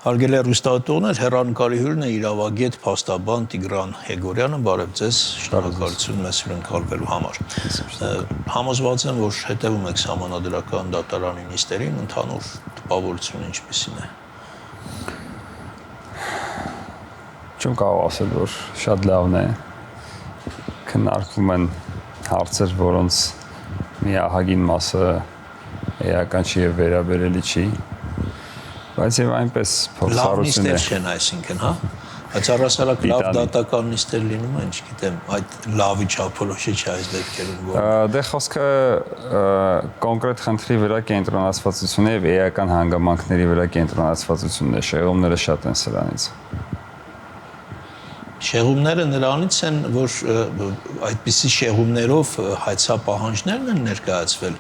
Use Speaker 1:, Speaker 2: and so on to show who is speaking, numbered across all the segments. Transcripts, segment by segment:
Speaker 1: Հարգելի հեռուստատողներ, հեռանկարի հյուրն է իրավագետ փաստաբան Տիգրան Եգորյանը, բարև ձեզ, շնորհակալություն մեզ հյուրընկալվելու համար։ Համոզված եմ, որ հետևում եք Սահմանադրական դատարանի նիստերին, ընդհանուր տպավորությունը ինչպիսին է։
Speaker 2: Չեմ կարող ասել, որ շատ լավն է, քննարկվում են հարցեր, որոնց մի ահագին մասը էական չի եւ վերաբերելի չի, բայց եւ այնպես փորձառություն է։
Speaker 1: Լավ նիստեր չեն, այսինքն, հա։ Բայց առասարակ լավ դատական նիստեր լինում են, չգիտեմ, այդ լավի չափորոշիչ է այս դեպքերում որ։
Speaker 2: Դե խոսքը կոնկրետ խնդրի վրա կենտրոնացվածությունն է եւ էական հանգամանքների վրա կենտրոնացվածությունն է, շեղումները շատ են սրանից։
Speaker 1: Շեղումները նրանից են, որ այդպիսի շեղումներով հայցապահանջներն են ներկայացվել,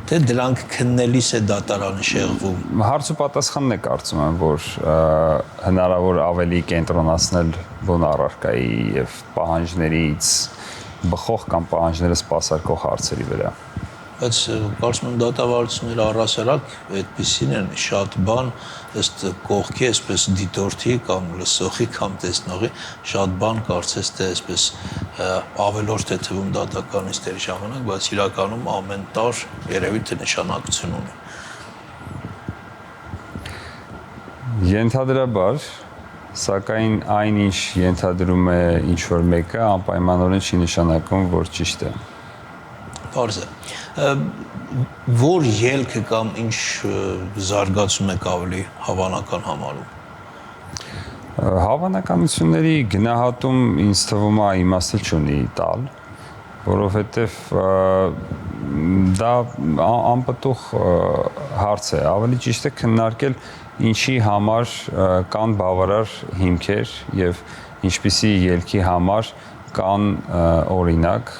Speaker 1: թե դրանք քննելիս է դատարանը շեղվում։
Speaker 2: Հարց ու պատասխանն է կարծում եմ, որ հնարավոր ավելի կենտրոնացնել բուն առարկայի եւ պահանջներից բխող կամ պահանջները սպասարկող հարցերի վրա։
Speaker 1: Բայց կարծում եմ դատավարությունները առասարակ այդպիսին են, շատ բան ըստ կողքի, այսպես դիտորդի կամ լսողի կամ տեսնողի, շատ բան կարծես թե այսպես ավելորդ է թվում դատական նիստերի ժամանակ, բայց իրականում ամեն տար երևի թե նշանակություն ունի։
Speaker 2: Ենթադրաբար, սակայն այնինչ ենթադրում է ինչ-որ մեկը, անպայմանորեն չի նշանակում, որ ճիշտ է։
Speaker 1: Պարզ է։ Որ ելքը կամ ինչ զարգացում եք ավելի հավանական համարում։
Speaker 2: Հավանականությունների գնահատում ինձ թվում է իմաստը չունի տալ, որովհետև դա անպտուղ հարց է, ավելի ճիշտ է քննարկել ինչի համար կան բավարար հիմքեր եւ ինչպիսի ելքի համար կան օրինակ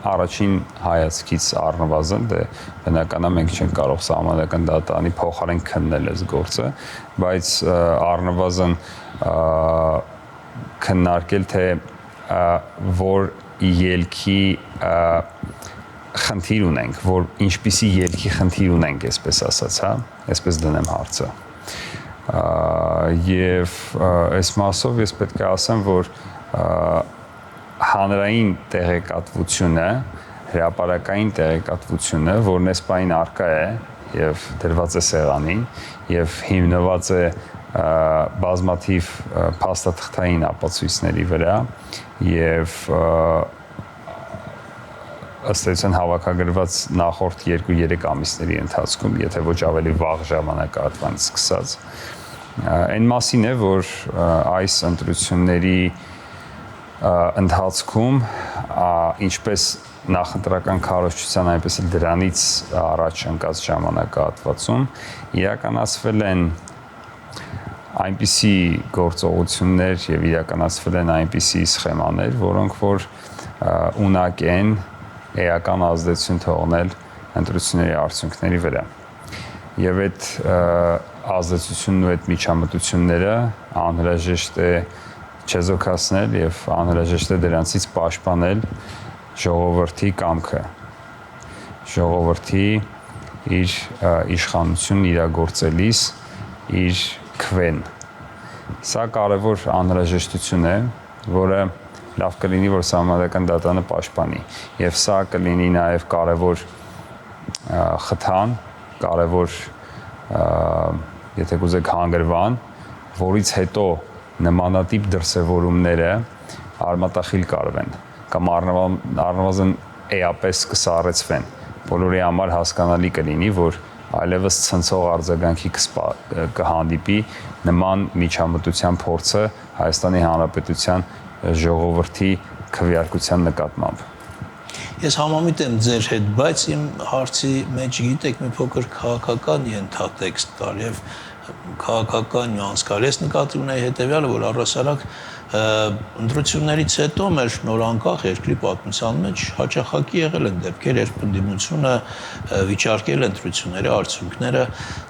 Speaker 2: առաջին հայացքից առնվազն, դե բնականաբար մենք չենք կարող Սահմանադրական դատարանի փոխարեն քննել այս գործը, բայց առնվազն քննարկել թե որ ելքի խնդիր ունենք, որ ինչպիսի ելքի խնդիր ունենք, այսպես ասած, հա, այսպես դնեմ հարցը։ Եվ այս մասով ես պետք է ասեմ, որ հանրային տեղեկատվությունը, հրապարակային տեղեկատվությունը, որն այս պահին առկա է եւ դրված է սեղանին եւ հիմնված է բազմաթիվ փաստաթղթային ապացույցների վրա եւ ըստ էության հավաքագրված նախորդ 2-3 ամիսների ընթացքում, եթե ոչ ավելի վաղ ժամանակահատվածից սկսած, այն մասին է, որ այս ընտրությունների ընթացքում ինչպես նախընտրական քարոզչության, այնպես էլ դրանից առաջ ընկած ժամանակահատվածում իրականացվել են այնպիսի գործողություններ եւ իրականացվել են այնպիսի սխեմաներ, որոնք որ ունակ են էական ազդեցություն թողնել ընտրությունների արդյունքների վրա։ Եվ այդ ազդեցությունն ու այդ միջամտությունները անհրաժեշտ է չեզոքացնել եւ անհրաժեշտ է դրանցից պաշտպանել ժողովրդի կամքը, ժողովրդի իր իշխանությունն իրագործելիս իր քվեն։ Սա կարևոր անհրաժեշտություն է, որը լավ կլինի, որ Սահմանադրական դատարանը պաշտպանի եւ սա կլինի նաեւ կարևոր խթան, կարևոր եթե կուզեք հանգրվան, որից հետո նմանատիպ դրսևորումները արմատախիլ կարվեն կամ առնվազն էապես կսառեցվեն։ Բոլորի համար հասկանալի կլինի, որ այլևս ցնցող արձագանքի կհանդիպի նման միջամտության փորձը Հայաստանի Հանրապետության ժողովրդի քվեարկության նկատմամբ։
Speaker 1: Ես համամիտ եմ ձեր հետ, բայց իմ հարցի մեջ գիտեք մի փոքր քաղաքական ենթատեքստ կար եւ քաղաքական նյուանս կար։ Ես նկատի ունեի հետեւյալը, որ առասարակ ընտրություններից հետո մեր նորանկախ երկրի պատմության մեջ հաճախակի եղել են դեպքեր, երբ ընդդիմությունը վիճարկել ընտրությունների արդյունքները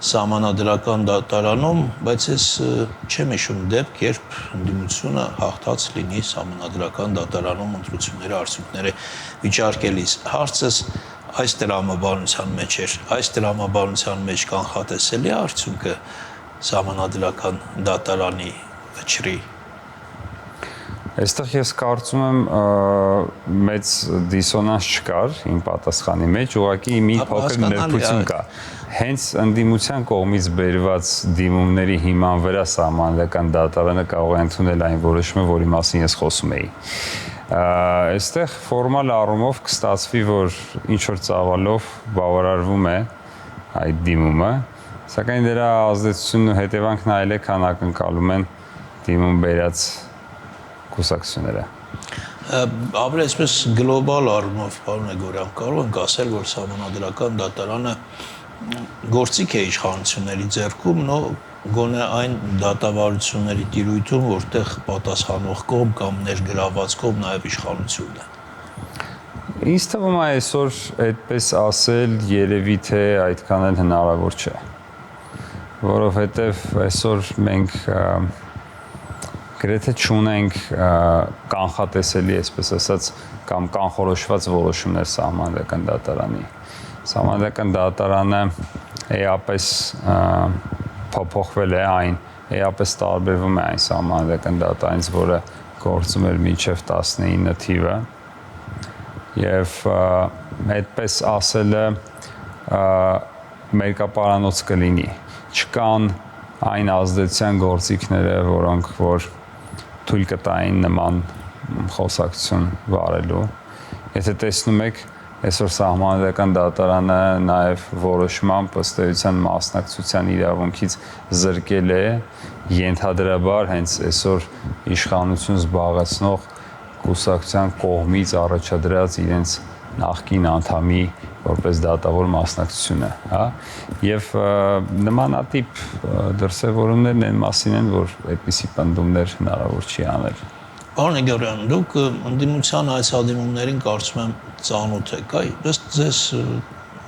Speaker 1: Սահմանադրական դատարանում, բայց ես չեմ հիշում դեպք, երբ ընդդիմությունը հաղթած լինի Սահմանադրական դատարանում ընտրությունների արդյունքները վիճարկելիս։ Հարցս այս տրամաբանության մեջ էր, այս տրամաբանության մեջ կանխատեսելի արդյունքը Սահմանադրական դատարանի վճռի։
Speaker 2: Այստեղ ես կարծում եմ մեծ դիսոնանս չկար իմ պատասխանի մեջ, ուղղակի մի փոքր նրբություն կա։ Հենց ընդդիմության կողմից բերված դիմումների հիման վրա Սահմանադրական դատարանը կարող է ընդունել այն որոշումը, որի մասին ես խոսում էի։ Այստեղ ֆորմալ առումով կստացվի, որ ինչ որ ծավալով բավարարվում է այդ դիմումը, սակայն դրա ազդեցությունն ու հետևանքն այլ է, քան ակնկալում են դիմում բերած կուսակցությունները։
Speaker 1: Ավելի այսպես գլոբալ առումով, պարոն Եգորյան, կարող ենք ասել, որ Սահմանադրական դատարանը գործիք է իշխանությունների ձեռքում, գոնե այն դատավարությունների տիրույթում, որտեղ պատասխանող կողմ կամ ներգրավված կողմ նաև իշխանությունն է։
Speaker 2: Ինձ թվում է այսօր այդպես ասել երևի թե այդքան էլ հնարավոր չէ, որովհետև այսօր մենք գրեթե չունենք կանխատեսելի, այսպես ասած, կամ կանխորոշված որոշումներ Սահմանադրական դատարանի։ Սահմանադրական դատարանը էապես փոփոխվել է այն, էապես տարբերվում է այն Սահմանադրական դատարանից, որը գործում էր մինչև 19 թիվը, եւ այդպես ասելը մերկապարանոց կլինի։ Չկան այն ազդեցության գործիքները, որոնք որ թույլ կտային նման խոսակցություն վարելու։ Եթե տեսնում եք, այսօր Սահմանադրական դատարանը նաև որոշմամբ ըստ էության մասնակցության իրավունքից զրկել է ենթադրաբար հենց այսօր իշխանություն զբաղեցնող կուսակցության կողմից առաջադրած իրենց նախկին անդամի որպես դատավոր մասնակցությունը, հա, եւ նմանատիպ դրսևորումներն այն մասին են, որ այդպիսի պնդումներ հնարավոր չի անել։
Speaker 1: Պարոն Եգորյան, դուք ընդդիմության այցադիմումներին կարծում եմ ծանոթ եք, ըստ ձեզ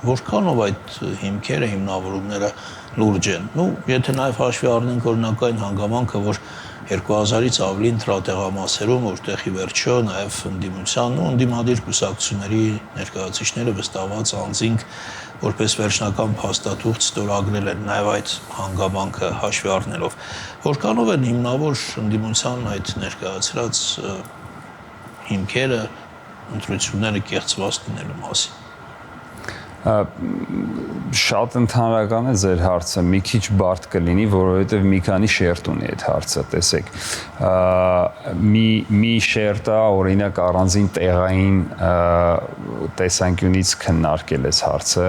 Speaker 1: որքանով այդ հիմքերը, հիմնավորումները լուրջ են։ Եթե նաև հաշվի առնենք օրինակ այն հանգամանքը, որ 2000-ից ավելի ընտրատեղամասերում, որտեղ ի վերջո նաև ընդդիմության ու ընդդիմադիր կուսակցությունների ներկայացուցիչները վստահված անձինք որպես վերջնական փաստաթուղթ ստորագրել են նաև այդ հանգամանքը հաշվի առնելով, որքանով են հիմնավոր ընդդիմության այդ ներկայացրած հիմքերը, ընտրությունները կեղծված լինելու մասին։
Speaker 2: Շատ ընդհանրական է ձեր հարցը, մի քիչ բարդ կլինի, որովհետև մի քանի շերտ ունի այդ հարցը, տեսեք, մի շերտը օրինակ առանձին տեղային տեսանկյունից քննարկել այս հարցը,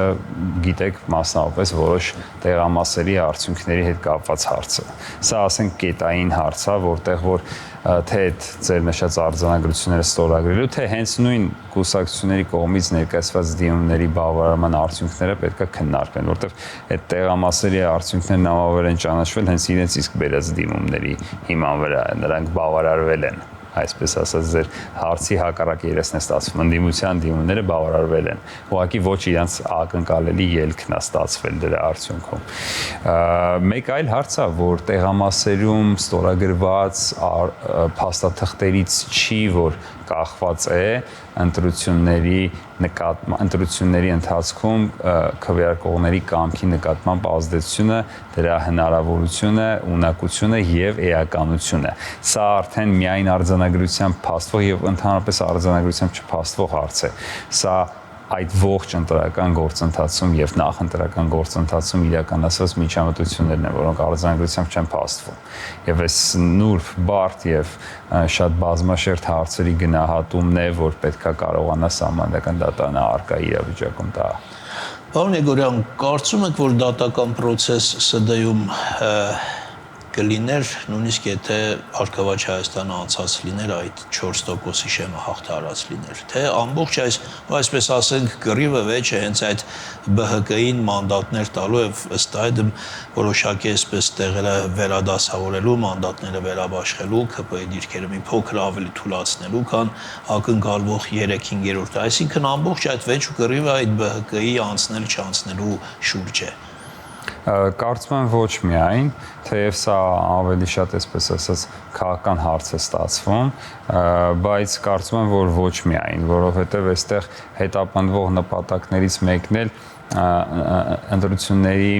Speaker 2: գիտեք մասնավորապես որոշ տեղամասերի արդյունքների հետ կապված հարցը։ Սա ասենք կետային հարց է, որտեղ որ թե այդ ձեր նշած արձանագրությունները ստորագրելու, թե հենց նույն կուսակցությունների կողմից ներկայացված դիմումների բավարարման արդյունքները պետք է քննարկվեն, որտեղ այդ տեղամասերի արդյունքներն ամավեր են ճանաչվել հենց իրենց իսկ բերած դիմումների հիման վրա, նրանք բավարարվել են, այսպես ասած ձեր հարցի հակառակ երեսն է ստացվում, ընդդիմության դիմումները բավարարվել են, ուղղակի ոչ իրանց ակնկալելի ելքն է ստացվել դրա արդյունքում։ Մեկ այլ հարց է, որ տեղամասերում ստորագրված փաստաթղթերից չի, որ կախված է ընտրությունների ընթացքում քվեարկողների կամքի նկատմամբ ազդեցությունը, դրա հնարավորությունը, ունակությունը եւ էականությունը։ Սա արդեն միայն արձանագրությամբ փաստվող եւ ընդհանրապես արձանագրությամբ չփաստվող հարց է։ Սա այդ ողջ ընտրական գործընթացում եւ նախընտրական գործընթացում իրականացված միջամտություններն են, որոնք արձանագրությամբ չեն փաստվում։ Եվ այս նուրբ, բարդ եւ շատ բազմաշերտ հարցերի գնահատումն է, որ պետքա կարողանա Սահմանադրական դատարանը առկա իրավիճակում տա։
Speaker 1: Պարոն Եգորյան, կարծում եք, որ դատական process ՍԴ-ում կլիներ, նույնիսկ եթե Հարկավաճ Հայաստանը անցած լիներ, այդ 4%-ի շեմը հաղթահարած լիներ, թե ամբողջ այսպես ասենք, կռիվը վեճը հենց այդ ԲՀԿ-ին մանդատներ տալու եւ ըստ այդմ որոշակի այսպես տեղերը վերադասավորելու, մանդատները վերաբաշխելու, ԿՊ-ի դիրքերը մի փոքր ավելի թուլացնելու, քան ակնկալվող 3/5-ը, այսինքն ամբողջ այդ վեճ ու կռիվը այդ ԲՀԿ-ի անցնել-չանցնելու շուրջ է։
Speaker 2: Կարծում եմ ոչ միայն, թեև սա ավելի շատ այսպես ասած քաղաքական հարց է ստացվում, բայց կարծում եմ, որ ոչ միայն, որովհետև այստեղ հետապնդվող նպատակներից մեկն էլ ընտրությունների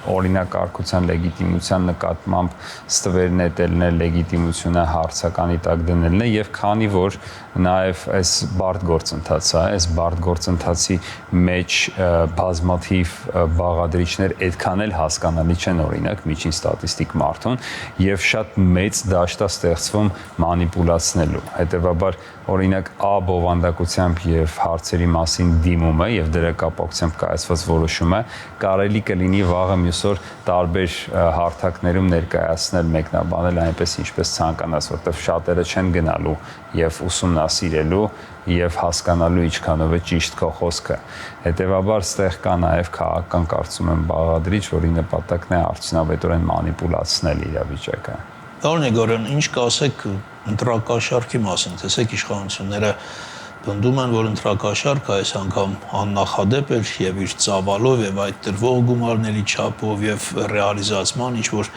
Speaker 2: օրինակարգության լեգիտիմության նկատմամբ ստվեր նետելն է, լեգիտիմությունը հարցականի տակ դնելն է եւ քանի որ նաեւ այս բարդ գործընթացը, այս բարդ գործընթացի մեջ բազմաթիվ բաղադրիչներ այդքան էլ հասկանալի չեն օրինակ միջին ստատիստիկ մարդուն եւ շատ մեծ դաշտ է ստեղծվում մանիպուլացնելու։ Հետեւաբար օրինակ A բովանդակությամբ եւ հարցերի մասին դիմումը եւ դրա կապակցությամբ կայացված որոշումը կարելի կլինի վաղը մյուս օր տարբեր հարթակներում ներկայացնել, մեկնաբանել այնպես ինչպես ցանկանաս, որտեղ շատերը չեն գնալու եւ ուսումնասիրելու եւ հասկանալու ինչքանով է ճիշտ քո խոսքը։ Հետեւաբար ստեղ կա նաեւ քաղաքական կարծում եմ բաղադրիչ, որի նպատակն է արդյունավետորեն մանիպուլացնել իրավիճակը։
Speaker 1: Պարոն Եգորյան, ինչ կասեք ընտրակաշառքի մասին, տեսեք իշխանությունները պնդում են, որ ընտրակաշառքը այս անգամ աննախադեպ էր եւ իր ծավալով եւ այդ տրվող գումարների չափով եւ ռեալիզացման ինչ-որ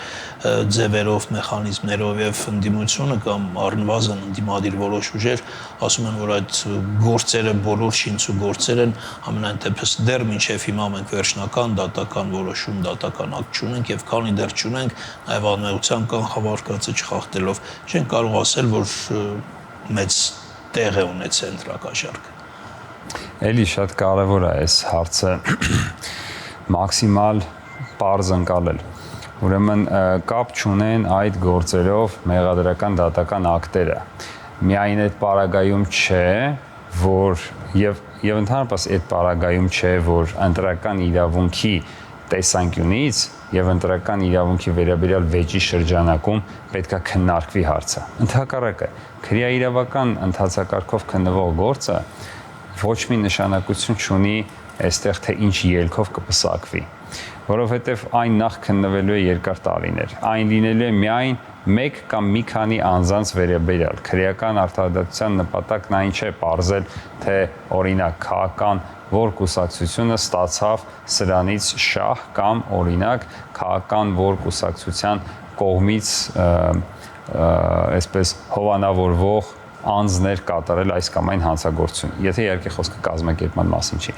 Speaker 1: ձևերով, մեխանիզմներով եւ ընդդիմությունը կամ առնվազն ընդդիմադիր որոշ ուժեր ասում են, որ այդ գործերը բոլոր շինցու գործեր են, ամենայն դեպս դեռ մինչեւ հիմա մենք վերջնական դատական որոշում, դատական ակտ չունենք եւ քանի դեռ չունենք, նաեւ անմեղության կանխավարկածը չխախտելով չեն կարող ասել, որ մեծ տեղ է ունեցել ընտրակաշառքը։
Speaker 2: Էլի շատ կարևոր է այս հարցը մաքսիմալ պարզ ընկալել։ Ուրեմն կապ չունեն այդ գործերով մեղադրական դատական ակտերը։ Միայն այդ պարագայում չէ, որ եւ ընդհանրապես այդ պարագայում չէ, որ ընտրական իրավունքի տեսանկյունից եւ ընտրական իրավունքի վերաբերյալ վեճի շրջանակում պետքա քննարկվի հարցը։ Ընդհակառակը, քրեաիրավական ընթացակարգով քննվող գործը ոչ մի նշանակություն չունի այստեղ թե ինչ ելքով կպսակվի, որովհետեւ այն նախ քննվելու է երկար տարիներ։ Այն լինելու է միայն մեկ կամ մի քանի անձանց վերաբերյալ։ Քրեական արդարադատության նպատակն այն չէ պարզել, թե օրինակ քաղաքական որ կուսակցությունը ստացավ սրանից շահ կամ օրինակ քաղաքական որ կուսակցության կողմից այսպես հովանավորվող անձներ կատարել այս կամ այն հանցագործություն, եթե իհարկե խոսքը կազմակերպման մասին չի։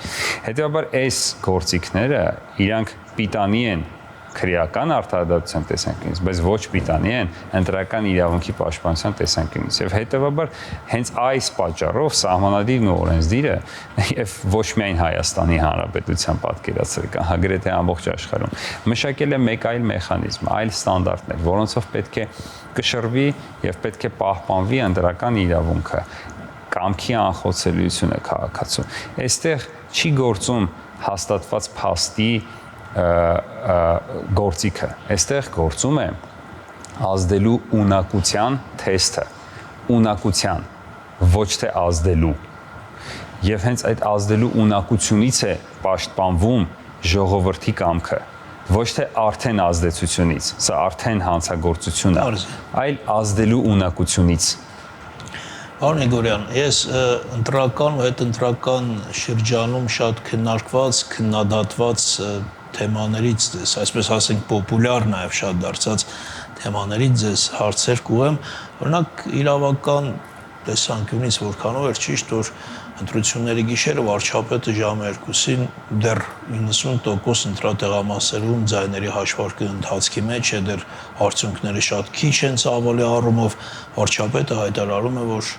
Speaker 2: Հետևաբար այս գործիքները իրանք պիտանի են քրեական արդարադատության տեսանկյունից, բայց ոչ պիտանի են ընտրական իրավունքի պաշտպանության տեսանկյունից։ Եվ հետևաբար հենց այս պատճառով սահմանադիրն ու օրենսդիրը եւ ոչ միայն Հայաստանի Հանրապետության պատկերացրել կան, հագրեթե ամբողջ աշխարհում մշակել է մեկ այլ մեխանիզմ, այլ ստանդարտներ, որոնցով պետք է կշռվի եւ պետք է պահպանվի ընտրական իրավունքը, կամքի անխոցելիությունը քաղաքացու։ Այստեղ չի գործում հաստատված փաստի գործիքը, այստեղ գործում է ազդելու ունակության թեստը, ունակության, ոչ թե ազդելու։ Եվ հենց այդ ազդելու ունակությունից է պաշտպանվում ժողովրդի կամքը, ոչ թե արդեն ազդեցությունից, սա արդեն հանցագործություն է, այլ ազդելու ունակությունից։
Speaker 1: Պարոն Եգորյան, ես ընտրական ու հետընտրական շրջանում շատ քննարկված, քննադատված թեմաներից ձեզ, այսպես ասենք պոպուլյար նաև շատ դարձած թեմաներից ձեզ հարցեր կուղեմ, օրինակ իրավական տեսանկյունից որքանով էր ճիշտ, որ ընտրությունների գիշերը վարչապետը ժամը 2-ին դեռ 90% ընտրատեղամասերում ձայների հաշվարկի ընթացքի մեջ է, դեռ արդյունքները շատ քիչ են ցավալի առումով, վարչապետը հայտարարում է, որ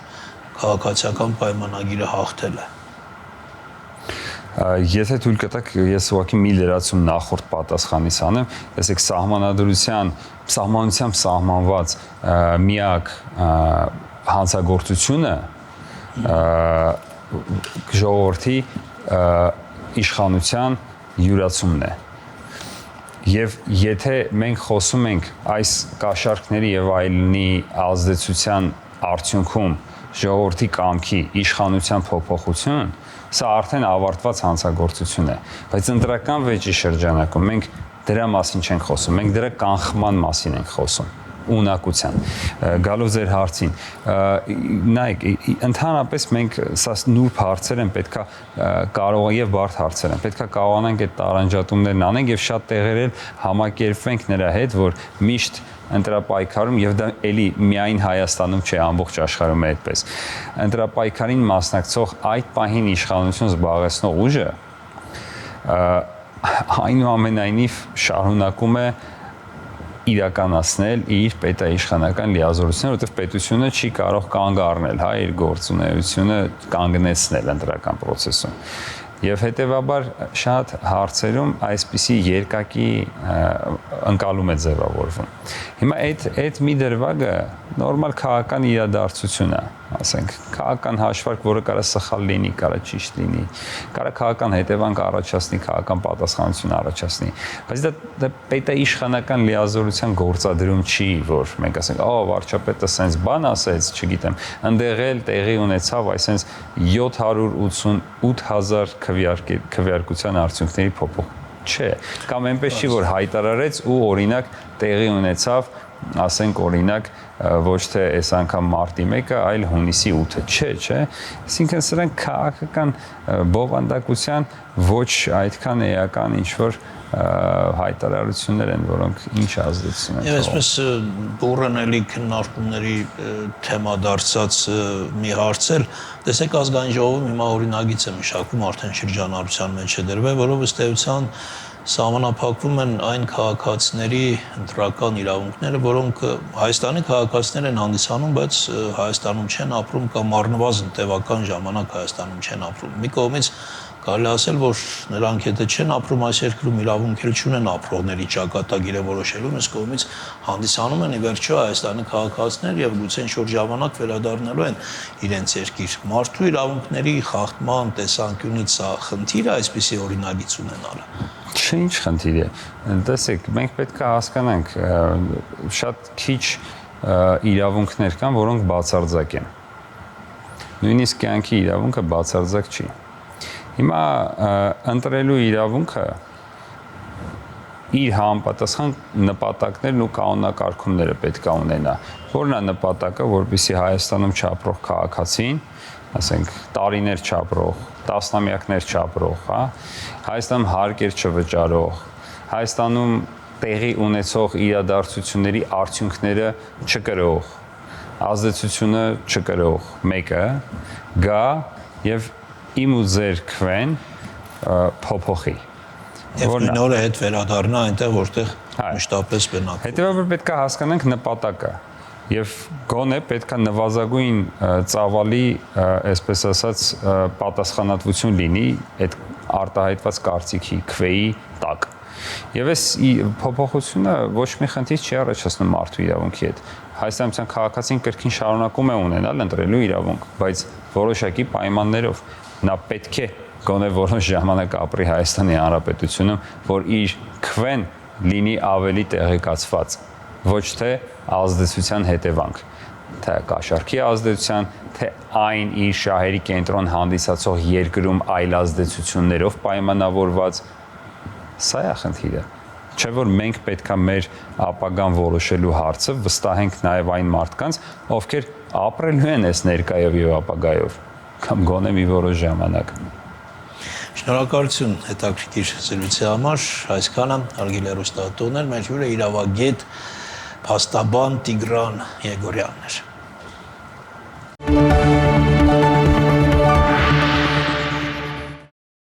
Speaker 1: քաղաքացիական պայմանագիրը հաղթել է։
Speaker 2: Եթե թույլ կտաք, ես ուղղակի մի լրացում նախորդ պատասխանից անեմ, տեսեք սահմանությամբ սահմանված միակ հանցագործությունը ժողովրդի իշխանության յուրացումն է։ Եվ եթե մենք խոսում ենք այս կաշառքների եւ այլնի ազդեցության արդյունքում ժողովրդի կամքի իշխանության փոփոխություն, սա արդեն ավարտված հանցագործություն է, բայց ընտրական վեճի շրջանակում մենք դրա մասին չենք խոսում, մենք դրա կանխման մասին ենք խոսում, ունակության։ Գալով ձեր հարցին, նայեք, ընդհանրապես մենք սա նուրբ հարցեր են, պետքա կարող եւ բարդ հարցեր են, պետքա կարողանանք այդ տարանջատումներն անենք եւ շատ տեղեր էլ համակերպվենք նրա հետ, որ միշտ ընտրապայքարում եւ դա էլի միայն Հայաստանում չէ, ամբողջ աշխարհում է այդպես։ Ընտրապայքարին մասնակցող այդ պահին իշխանություն զբաղեցնող ուժը այնուամենայնիվ շարունակում է իրականացնել իր պետաիշխանական լիազորությունները, որովհետև պետությունը չի կարող կանգ առնել, հա, իր գործունեությունը կանգնեցնել ընտրական process-ում։ Եվ հետևաբար շատ հարցերում այսպիսի երկակի ընկալում է ձևավորվում։ Հիմա այդ մի դրվագը նորմալ քաղաքական իրադարձություն է, ասենք, քաղաքական հաշվարկ, որը կարա սխալ լինի, կարա ճիշտ լինի, կարա քաղաքական հետևանք առաջացնի, քաղաքական պատասխանություն առաջացնի, բայց դա պետաիշխանական լիազորության գործադրում չի, որ մենք ասենք, վարչապետը սենց բան ասեց, չգիտեմ, ընդեղ էլ տեղի ունեցավ այսենց 788,000 քվեարկության արդյունքների փոփոխ չէ, կամ այնպես չի, որ հայտարարեց ու օրինակ տեղի ունեցավ, ասենք օրինակ ոչ թե այս անգամ մարտի 1-ը, այլ հունիսի 8-ը, չէ, այսինքն սրանք քաղաքական բովանդակության ոչ այդքան էական ինչ-որ հայտարարություններ են, որոնք ինչ ազդեցություն են
Speaker 1: թողում։ Եվ այսպես բուրըն էլի քննարկումների թեմա դարձած մի հարց էլ, տեսեք ազգային ժողովում հիմա օրինագիծ է մշակվում, արդեն շրջանառության մեջ է դրվել, որով ըստ էության սահմանափակվում են այն քաղաքացիների ընտրական իրավունքները, որոնք Հայաստանի քաղաքացիներ են հանդիսանում, բայց Հայաստանում չեն ապրում կամ առնվազն տևական ժամանակ Հայաստանում չեն ապրում։ Մի կողմից կարելի ասել, որ նրանք եթե չեն ապրում այս երկրում, իրավունք էլ չունեն ապրողների ճակատագիրը որոշելու, մյուս կողմից հանդիսանում են ի վերջո Հայաստանի քաղաքացիներ եւ գուցե ինչ-որ ժամանակ վերադառնալու են իրենց երկիր։ Մարդու իրավունքների խախտման տեսանկյունից սա խնդիր է այսպիսի օրինագիծ ունենալը։
Speaker 2: Չէ, ինչ խնդիր է։ Տեսեք, մենք պետք է հասկանանք, շատ քիչ իրավունքներ կան, որոնք բացարձակ են։ Նույնիսկ կյանքի իրավունքը բացարձակ չի։ Հիմա ընտրելու իրավունքը իր համապատասխան նպատակներն ու կանոնակարգումները պետք է ունենա։ Որն է նպատակը, որպեսզի Հայաստանում չապրող քաղաքացին, ասենք, տարիներ չապրող, տասնամյակներ չապրող, հա, Հայաստանում հարկեր չվճարող, Հայաստանում տեղի ունեցող իրադարձությունների արդյունքները չկրող, ազդեցությունը չկրող մեկը գա եւ իմ ու ձեր քվեն փոփոխի։
Speaker 1: Եվ նույն օրը հետ վերադառնա այնտեղ, որտեղ մշտապես բնակվում։
Speaker 2: Հետևաբար պետք է հասկանանք նպատակը եւ գոնե պետք է նվազագույն ծավալի, այսպես ասած, պատասխանատվություն լինի այդ արտահայտված կարծիքի քվեի տակ։ Եվ այս փոփոխությունը ոչ մի խնդիր չի առաջացնում մարդու իրավունքի հետ։ Հայաստանյան քաղաքացին կրկին շարունակում է ունենալ ընտրելու իրավունք, բայց որոշակի պայմաններով նա պետք է գոնե որոշ ժամանակ ապրի Հայաստանի Հանրապետությունում, որ իր քվեն լինի ավելի տեղեկացված, ոչ թե ազդեցության հետևանք, թե կաշառքի ազդեցության, թե այն իր շահերի կենտրոն հանդիսացող երկրում այլ ազդեցություններով պայմանավորված, սա է խնդիրը։ Չէ՞ որ մենք պետք է մեր ապագան որոշելու հարցը վստահենք նաև այն մարդկանց, ովքեր ապրելու են այս ներկայով եւ ապագայով, կամ գոնե մի որոշ ժամանակ։
Speaker 1: Շնորհակալություն հետաքրքիր զրույցի համար, այսքանը հարգելի հեռուստատուներ, մեր հյուրը իրավագետ փաստաբան Տիգրան Եգորյանն էր։